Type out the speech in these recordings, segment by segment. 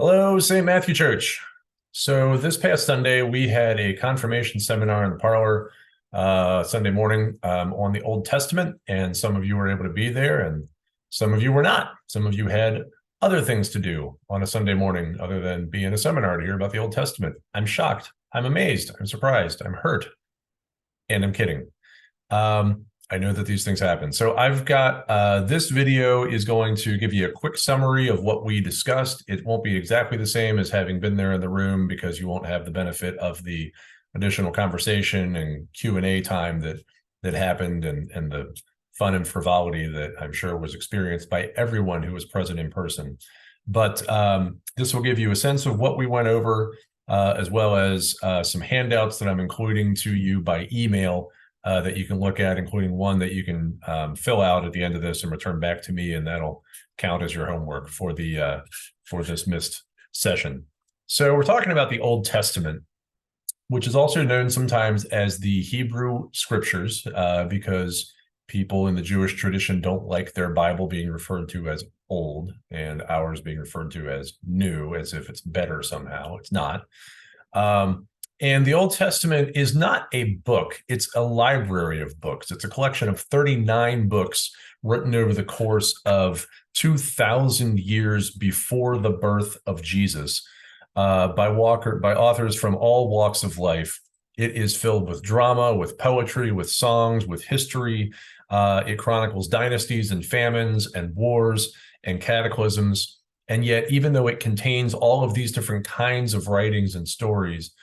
Hello, St. Matthew Church. So this past Sunday, we had a confirmation seminar in the parlor Sunday morning on the Old Testament, and some of you were able to be there, and some of you were not. Some of you had other things to do on a Sunday morning other than be in a seminar to hear about the Old Testament. I'm shocked. I'm amazed. I'm surprised. I'm hurt. And I'm kidding. I know that these things happen. So I've got this video is going to give you a quick summary of what we discussed. It won't be exactly the same as having been there in the room because you won't have the benefit of the additional conversation and Q&A time that happened and the fun and frivolity that I'm sure was experienced by everyone who was present in person. But this will give you a sense of what we went over, as well as some handouts that I'm including to you by email that you can look at, including one that you can fill out at the end of this and return back to me, and that'll count as your homework for this missed session. So we're talking about the Old Testament, which is also known sometimes as the Hebrew Scriptures, because people in the Jewish tradition don't like their Bible being referred to as old and ours being referred to as new, as if it's better somehow. It's not. And the Old Testament is not a book. It's a library of books. It's a collection of 39 books written over the course of 2,000 years before the birth of Jesus, by authors from all walks of life. It is filled with drama, with poetry, with songs, with history. It chronicles dynasties and famines and wars and cataclysms. And yet, even though it contains all of these different kinds of writings and stories,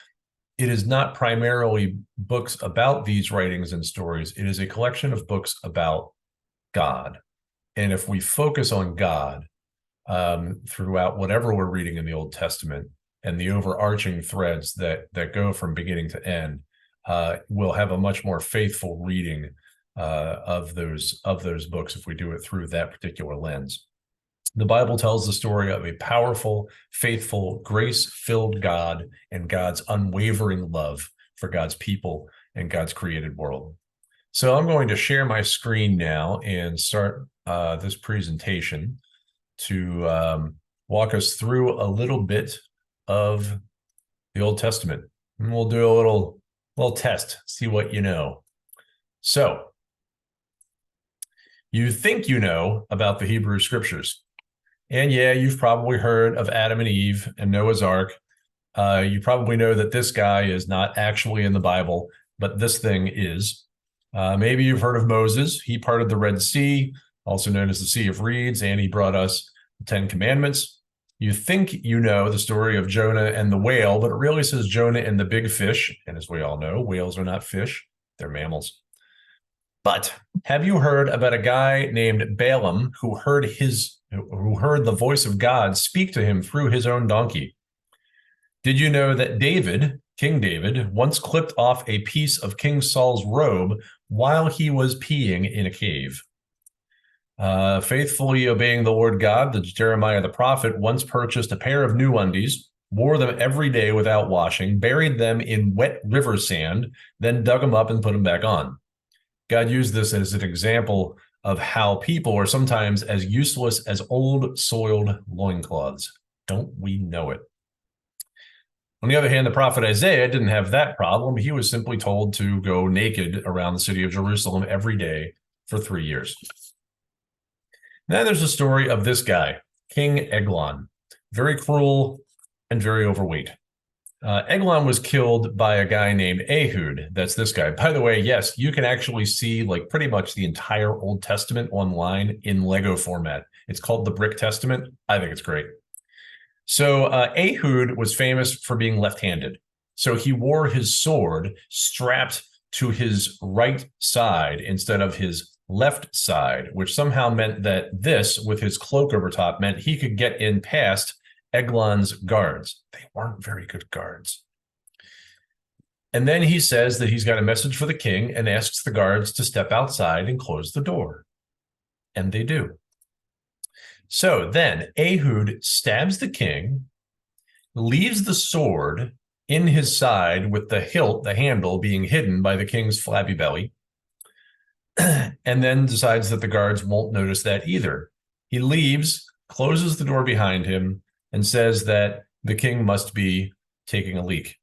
it is not primarily books about these writings and stories. It is a collection of books about God. And if we focus on God throughout whatever we're reading in the Old Testament and the overarching threads that go from beginning to end, we'll have a much more faithful reading of those books if we do it through that particular lens. The Bible tells the story of a powerful, faithful, grace-filled God and God's unwavering love for God's people and God's created world. So I'm going to share my screen now and start this presentation to walk us through a little bit of the Old Testament. And we'll do a little test, see what you know. So, you think you know about the Hebrew Scriptures. And yeah, you've probably heard of Adam and Eve and Noah's Ark. You probably know that this guy is not actually in the Bible, but this thing is. Maybe you've heard of Moses. He parted the Red Sea, also known as the Sea of Reeds, and he brought us the Ten Commandments. You think you know the story of Jonah and the whale, but it really says Jonah and the big fish. And as we all know, whales are not fish, they're mammals. But have you heard about a guy named Balaam who heard the voice of God speak to him through his own donkey? Did you know that King David, once clipped off a piece of King Saul's robe while he was peeing in a cave? Faithfully obeying the Lord God, the Jeremiah the prophet once purchased a pair of new undies, wore them every day without washing, buried them in wet river sand, then dug them up and put them back on. God used this as an example of how people are sometimes as useless as old soiled loincloths. Don't we know it? On the other hand, the prophet Isaiah didn't have that problem. He was simply told to go naked around the city of Jerusalem every day for 3 years. Then there's the story of this guy, King Eglon, very cruel and very overweight. Eglon was killed by a guy named Ehud. That's this guy. By the way, yes, you can actually see like pretty much the entire Old Testament online in Lego format. It's called the Brick Testament. I think it's great. So Ehud was famous for being left-handed. So he wore his sword strapped to his right side instead of his left side, which somehow meant that this, with his cloak over top, meant he could get in past Eglon's guards. They weren't very good guards. And then he says that he's got a message for the king and asks the guards to step outside and close the door. And they do. So then Ehud stabs the king, leaves the sword in his side with the hilt, the handle, being hidden by the king's flabby belly, and then decides that the guards won't notice that either. He leaves, closes the door behind him, and says that the king must be taking a leak.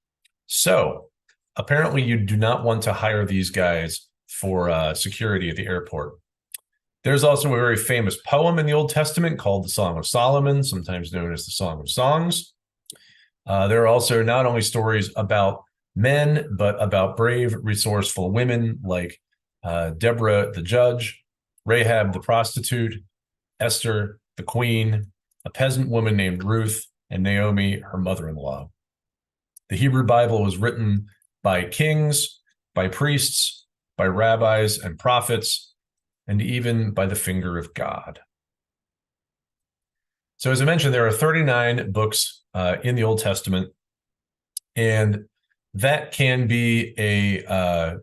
So apparently you do not want to hire these guys for security at the airport. There's also a very famous poem in the Old Testament called the Song of Solomon, sometimes known as the Song of Songs. There are also not only stories about men, but about brave, resourceful women like Deborah the judge, Rahab the prostitute, Esther the queen, a peasant woman named Ruth, and Naomi, her mother-in-law. The Hebrew Bible was written by kings, by priests, by rabbis and prophets, and even by the finger of God. So as I mentioned, there are 39 books in the Old Testament, and that can be a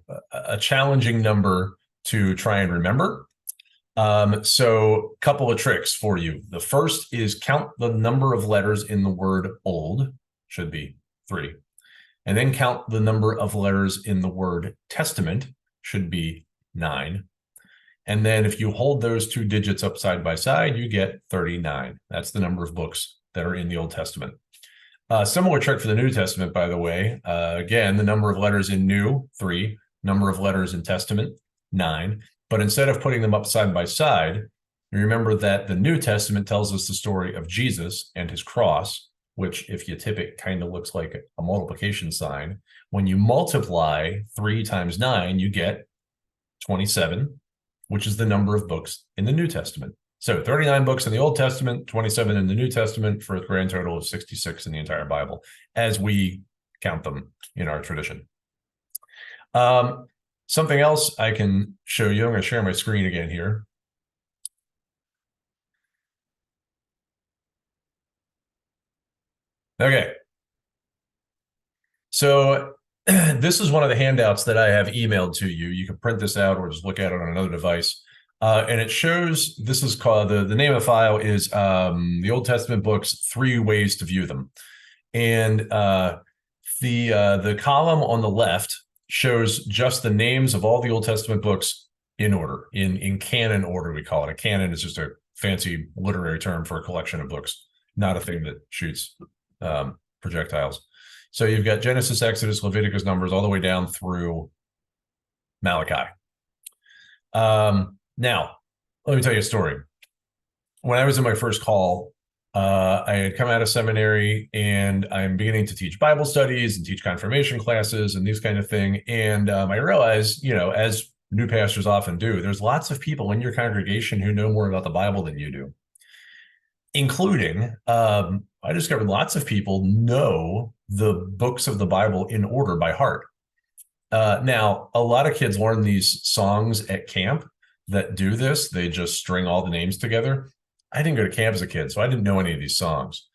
challenging number to try and remember. So a couple of tricks for you. The first is count the number of letters in the word old, should be 3. And then count the number of letters in the word testament, should be 9. And then if you hold those 2 digits up side by side, you get 39. That's the number of books that are in the Old Testament. Similar trick for the New Testament, by the way. Again, the number of letters in New, 3. Number of letters in Testament, 9. But instead of putting them up side by side, remember that the New Testament tells us the story of Jesus and his cross, which if you tip it kind of looks like a multiplication sign. When you multiply 3 times 9, you get 27, which is the number of books in the New Testament. So 39 books in the Old Testament, 27 in the New Testament, for a grand total of 66 in the entire Bible, as we count them in our tradition. Something else I can show you, I'm going to share my screen again here. Okay. So this is one of the handouts that I have emailed to you. You can print this out or just look at it on another device. And it shows, this is called, the name of the file is the Old Testament books, 3 ways to view them. And the column on the left shows just the names of all the Old Testament books in order, in canon order, we call it. A canon is just a fancy literary term for a collection of books, not a thing that shoots projectiles. So you've got Genesis, Exodus, Leviticus, Numbers, all the way down through Malachi. Now, let me tell you a story. When I was in my first call, I had come out of seminary and I'm beginning to teach Bible studies and teach confirmation classes and these kind of thing. And I realized, as new pastors often do, there's lots of people in your congregation who know more about the Bible than you do, including, I discovered lots of people know the books of the Bible in order by heart. Now, a lot of kids learn these songs at camp that do this. They just string all the names together. I didn't go to camp as a kid, so I didn't know any of these songs.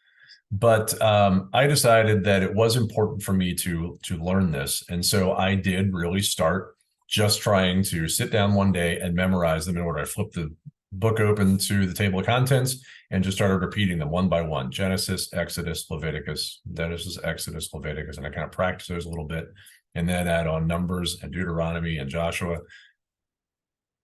But I decided that it was important for me to learn this. And so I did really start just trying to sit down one day and memorize them in order. I flipped the book open to the table of contents and just started repeating them one by one. Genesis, Exodus, Leviticus, Genesis, Exodus, Leviticus. And I kind of practiced those a little bit. And then add on Numbers and Deuteronomy and Joshua.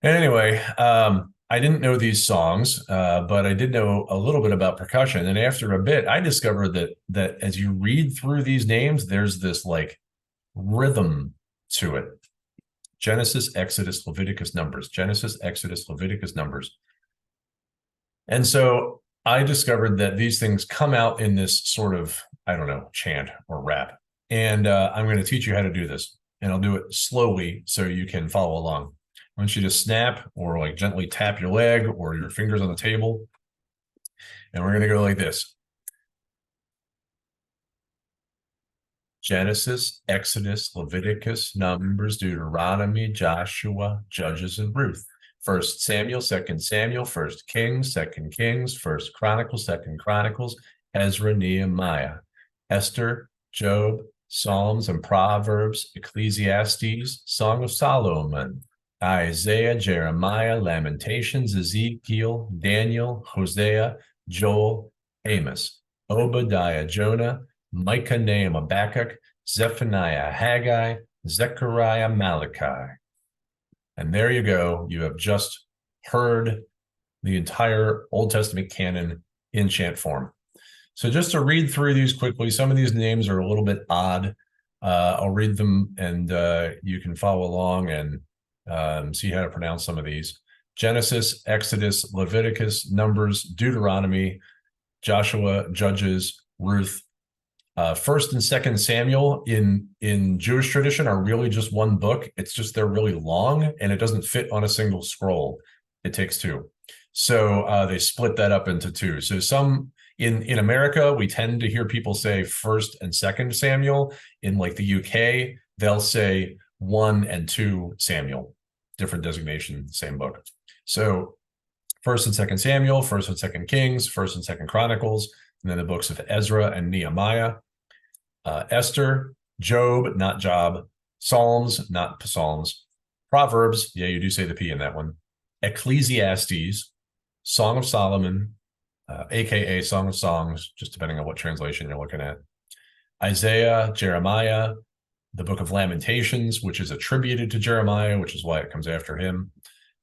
And anyway, I didn't know these songs, but I did know a little bit about percussion. And after a bit, I discovered that as you read through these names, there's this like rhythm to it. Genesis, Exodus, Leviticus, Numbers. Genesis, Exodus, Leviticus, Numbers. And so I discovered that these things come out in this sort of, I don't know, chant or rap. And I'm going to teach you how to do this. And I'll do it slowly so you can follow along. I want you to snap or like gently tap your leg or your fingers on the table. And we're going to go like this. Genesis, Exodus, Leviticus, Numbers, Deuteronomy, Joshua, Judges, and Ruth. 1 Samuel, 2 Samuel, 1 Kings, 2 Kings, 1 Chronicles, 2 Chronicles, Ezra, Nehemiah, Esther, Job, Psalms and Proverbs, Ecclesiastes, Song of Solomon, Isaiah, Jeremiah, Lamentations, Ezekiel, Daniel, Hosea, Joel, Amos, Obadiah, Jonah, Micah, Nahum, Habakkuk, Zephaniah, Haggai, Zechariah, Malachi. And there you go. You have just heard the entire Old Testament canon in chant form. So just to read through these quickly, some of these names are a little bit odd. I'll read them and you can follow along and see how to pronounce some of these. Genesis, Exodus, Leviticus, Numbers, Deuteronomy, Joshua, Judges, Ruth. First and Second Samuel in Jewish tradition are really just one book. It's just they're really long and it doesn't fit on a single scroll. It takes two. So they split that up into two. So some in America, we tend to hear people say First and Second Samuel. In like the UK, they'll say 1 and 2 Samuel, different designation, same book. So First and Second Samuel, First and Second Kings, First and Second Chronicles, and then the books of Ezra and Nehemiah, Esther, Job, not Job, Psalms, not Psalms, Proverbs, yeah, you do say the P in that one, Ecclesiastes, Song of Solomon, aka Song of Songs, just depending on what translation you're looking at, Isaiah, Jeremiah, the book of Lamentations, which is attributed to Jeremiah, which is why it comes after him,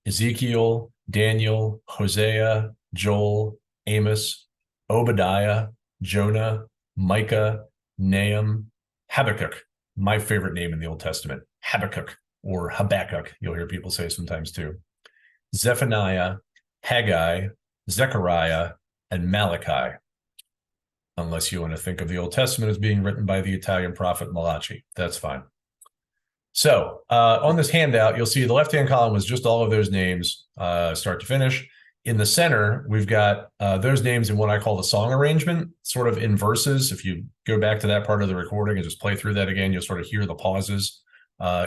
Ezekiel, Daniel, Hosea, Joel, Amos, Obadiah, Jonah, Micah, Nahum, Habakkuk, my favorite name in the Old Testament, Habakkuk or Habakkuk, you'll hear people say sometimes too, Zephaniah, Haggai, Zechariah, and Malachi, unless you want to think of the Old Testament as being written by the Italian prophet Malachi. That's fine. So on this handout, you'll see the left-hand column was just all of those names, start to finish. In the center, we've got those names in what I call the song arrangement, sort of in verses. If you go back to that part of the recording and just play through that again, you'll sort of hear the pauses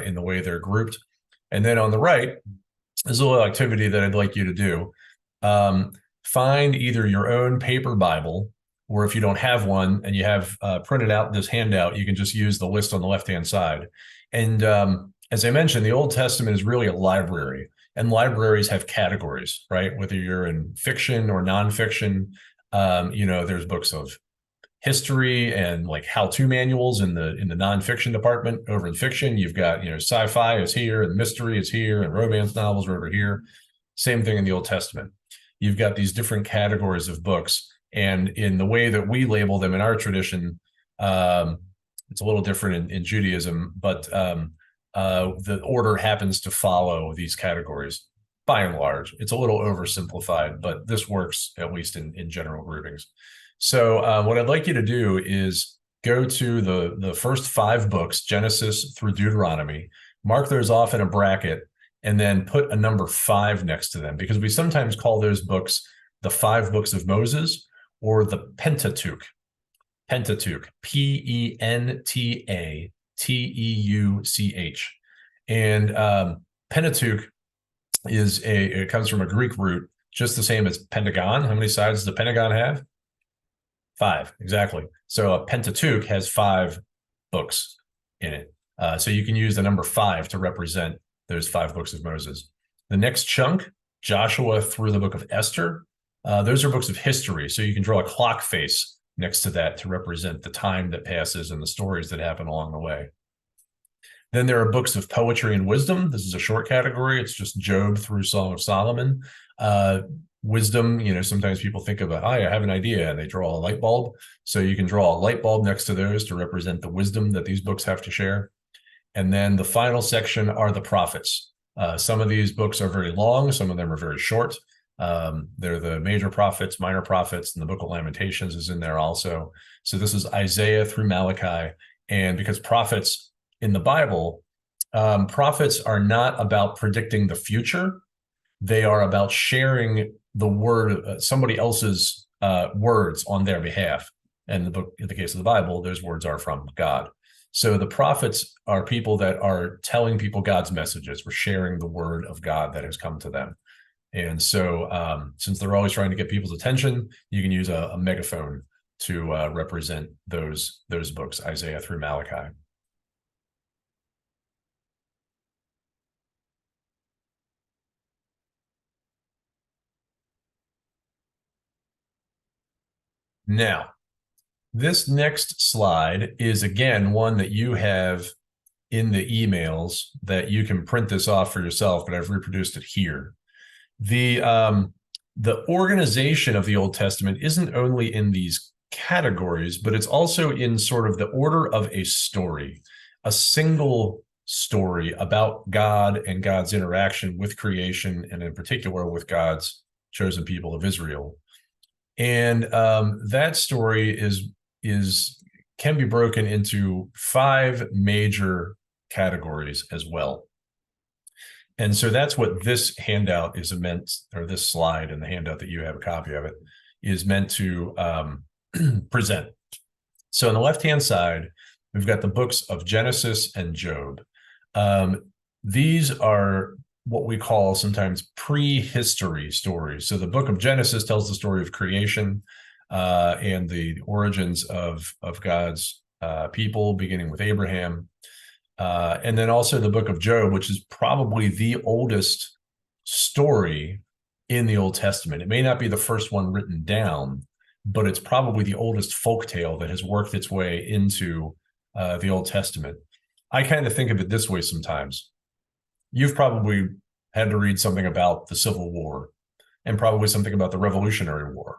in the way they're grouped. And then on the right, there's a little activity that I'd like you to do. Find either your own paper Bible, or if you don't have one and you have printed out this handout, you can just use the list on the left-hand side. And as I mentioned, the Old Testament is really a library, and libraries have categories, right? Whether you're in fiction or nonfiction, there's books of history and like how-to manuals in the nonfiction department. Over in fiction, you've got, sci-fi is here, and mystery is here, and romance novels are over here. Same thing in the Old Testament. You've got these different categories of books, and in the way that we label them in our tradition, it's a little different in Judaism, but the order happens to follow these categories by and large. It's a little oversimplified, but this works at least in general groupings. So what I'd like you to do is go to the first 5 books, Genesis through Deuteronomy, mark those off in a bracket, and then put a number 5 next to them, because we sometimes call those books the 5 books of Moses or the Pentateuch. Pentateuch, Pentateuch. And Pentateuch it comes from a Greek root, just the same as pentagon. How many sides does the pentagon have? 5, exactly. So a Pentateuch has 5 books in it. So you can use the number 5 to represent those 5 books of Moses. The next chunk, Joshua through the book of Esther, those are books of history. So you can draw a clock face next to that to represent the time that passes and the stories that happen along the way. Then there are books of poetry and wisdom. This is a short category. It's just Job through Song of Solomon. Wisdom, sometimes people think of I have an idea, and they draw a light bulb. So you can draw a light bulb next to those to represent the wisdom that these books have to share. And then the final section are the prophets. Some of these books are very long. Some of them are very short. They're the major prophets, minor prophets, and the book of Lamentations is in there also. So this is Isaiah through Malachi. And because prophets in the Bible, prophets are not about predicting the future. They are about sharing the word, somebody else's words on their behalf. And in the case of the Bible, those words are from God. So the prophets are people that are telling people God's messages. We're sharing the word of God that has come to them. And so since they're always trying to get people's attention, you can use a megaphone to represent those books, Isaiah through Malachi. Now, this next slide is, again, one that you have in the emails that you can print this off for yourself, but I've reproduced it here. The organization of the Old Testament isn't only in these categories, but it's also in sort of the order of a story, a single story about God and God's interaction with creation, and in particular with God's chosen people of Israel. And that story is can be broken into 5 major categories as well. And so that's what this handout is meant, or this slide and the handout that you have a copy of it, is meant to present. So on the left-hand side, we've got the books of Genesis and Job. These are what we call sometimes prehistory stories. So the book of Genesis tells the story of creation and the origins of God's people, beginning with Abraham. And then also the book of Job, which is probably the oldest story in the Old Testament. It may not be the first one written down, but it's probably the oldest folk tale that has worked its way into the Old Testament. I kind of think of it this way sometimes. You've probably had to read something about the Civil War and probably something about the Revolutionary War.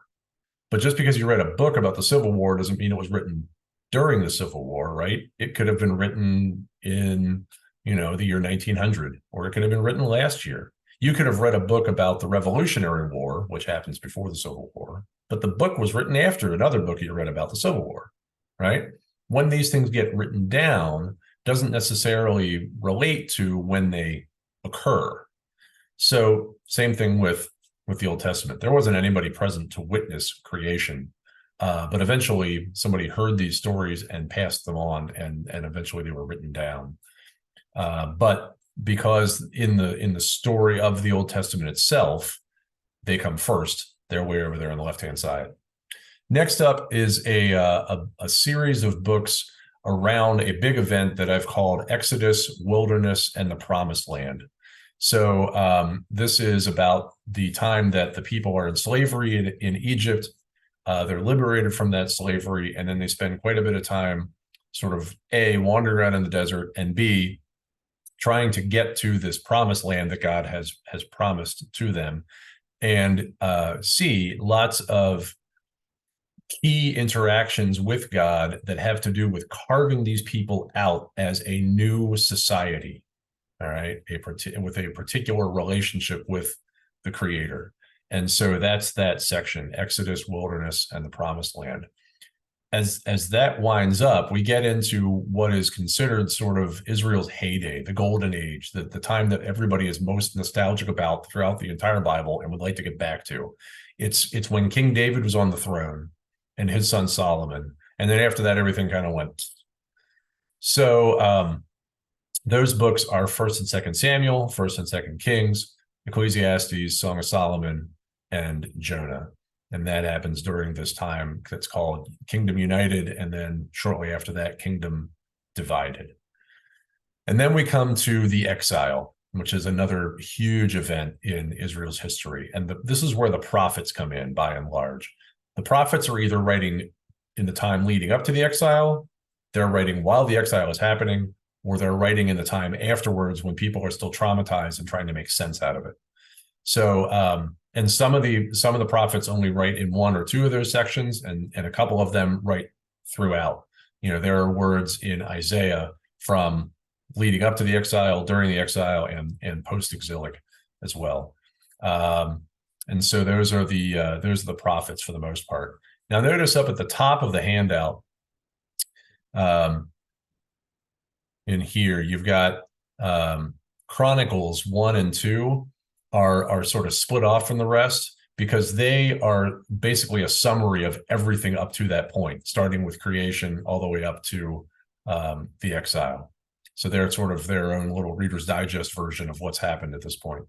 But just because you read a book about the Civil War doesn't mean it was written during the Civil War, right? It could have been written in, the year 1900, or it could have been written last year. You could have read a book about the Revolutionary War, which happens before the Civil War, but the book was written after another book you read about the Civil War, right? When these things get written down, doesn't necessarily relate to when they occur. So same thing with the Old Testament. There wasn't anybody present to witness creation, but eventually somebody heard these stories and passed them on, and eventually they were written down. But because in the story of the Old Testament itself, they come first. They're way over there on the left-hand side. Next up is a series of books around a big event that I've called Exodus, Wilderness, and the Promised Land. So this is about the time that the people are in slavery in Egypt. They're liberated from that slavery, and then they spend quite a bit of time sort of A, wandering around in the desert, and B, trying to get to this promised land that God has promised to them, and C, lots of key interactions with God that have to do with carving these people out as a new society, all right, with a particular relationship with the Creator. And so that's that section, Exodus, Wilderness, and the Promised Land. As that winds up, we get into what is considered sort of Israel's heyday, the golden age, the time that everybody is most nostalgic about throughout the entire Bible and would like to get back to. It's when King David was on the throne and his son Solomon. And then after that, everything kind of went. So those books are 1st and 2nd Samuel, 1st and 2nd Kings, Ecclesiastes, Song of Solomon, and Jonah. And that happens during this time that's called Kingdom United, and then shortly after that, Kingdom Divided. And then we come to the exile, which is another huge event in Israel's history. And this is where the prophets come in, by and large. The prophets are either writing in the time leading up to the exile, they're writing while the exile is happening, or they're writing in the time afterwards when people are still traumatized and trying to make sense out of it. So, and some of the prophets only write in 1 or 2 of those sections, and a couple of them write throughout. There are words in Isaiah from leading up to the exile, during the exile, and post-exilic as well. And so those are the prophets for the most part. Now, notice up at the top of the handout, in here, you've got Chronicles 1 and 2 are sort of split off from the rest because they are basically a summary of everything up to that point, starting with creation all the way up to the exile. So they're sort of their own little Reader's Digest version of what's happened at this point.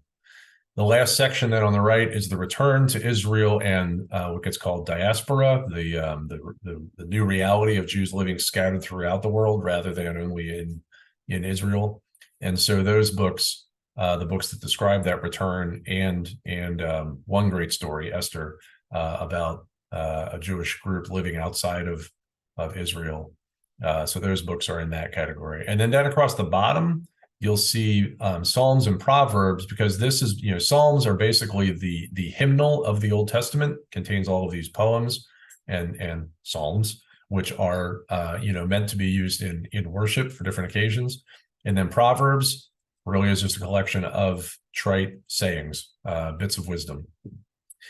The last section then on the right is the return to Israel and what gets called diaspora, the new reality of Jews living scattered throughout the world rather than only in Israel. And so those books, the books that describe that return, and one great story, Esther, about a Jewish group living outside of Israel. So those books are in that category. And then down across the bottom, you'll see Psalms and Proverbs, because this is, Psalms are basically the hymnal of the Old Testament, contains all of these poems. and Psalms, which are meant to be used in worship for different occasions. And then Proverbs really is just a collection of trite sayings, bits of wisdom.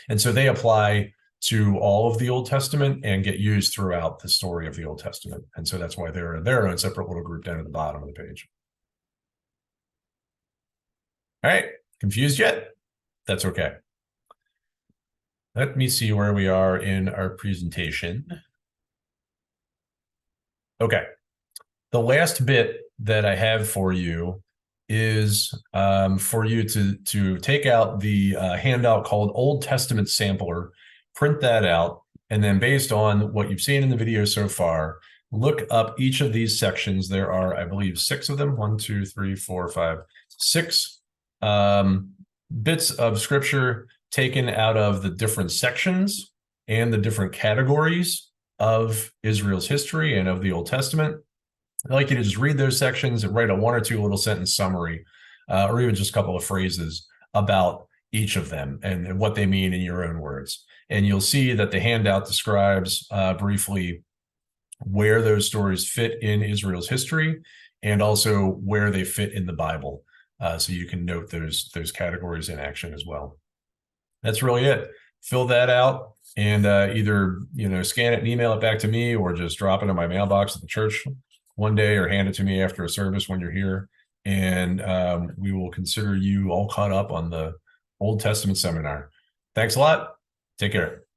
And so they apply to all of the Old Testament and get used throughout the story of the Old Testament. And so that's why they're their own separate little group down at the bottom of the page. All right, confused yet? That's okay. Let me see where we are in our presentation. Okay, the last bit that I have for you is for you to take out the handout called Old Testament Sampler, print that out, and then based on what you've seen in the video so far, look up each of these sections. There are, I believe, 6 of them. 1, 2, 3, 4, 5, 6 bits of scripture taken out of the different sections and the different categories of Israel's history and of the Old Testament. I'd like you to just read those sections and write a 1 or 2 little sentence summary, or even just a couple of phrases about each of them and what they mean in your own words. And you'll see that the handout describes briefly where those stories fit in Israel's history and also where they fit in the Bible. So you can note those categories in action as well. That's really it. Fill that out and either scan it and email it back to me, or just drop it in my mailbox at the church one day, or hand it to me after a service when you're here. And we will consider you all caught up on the Old Testament seminar. Thanks a lot. Take care.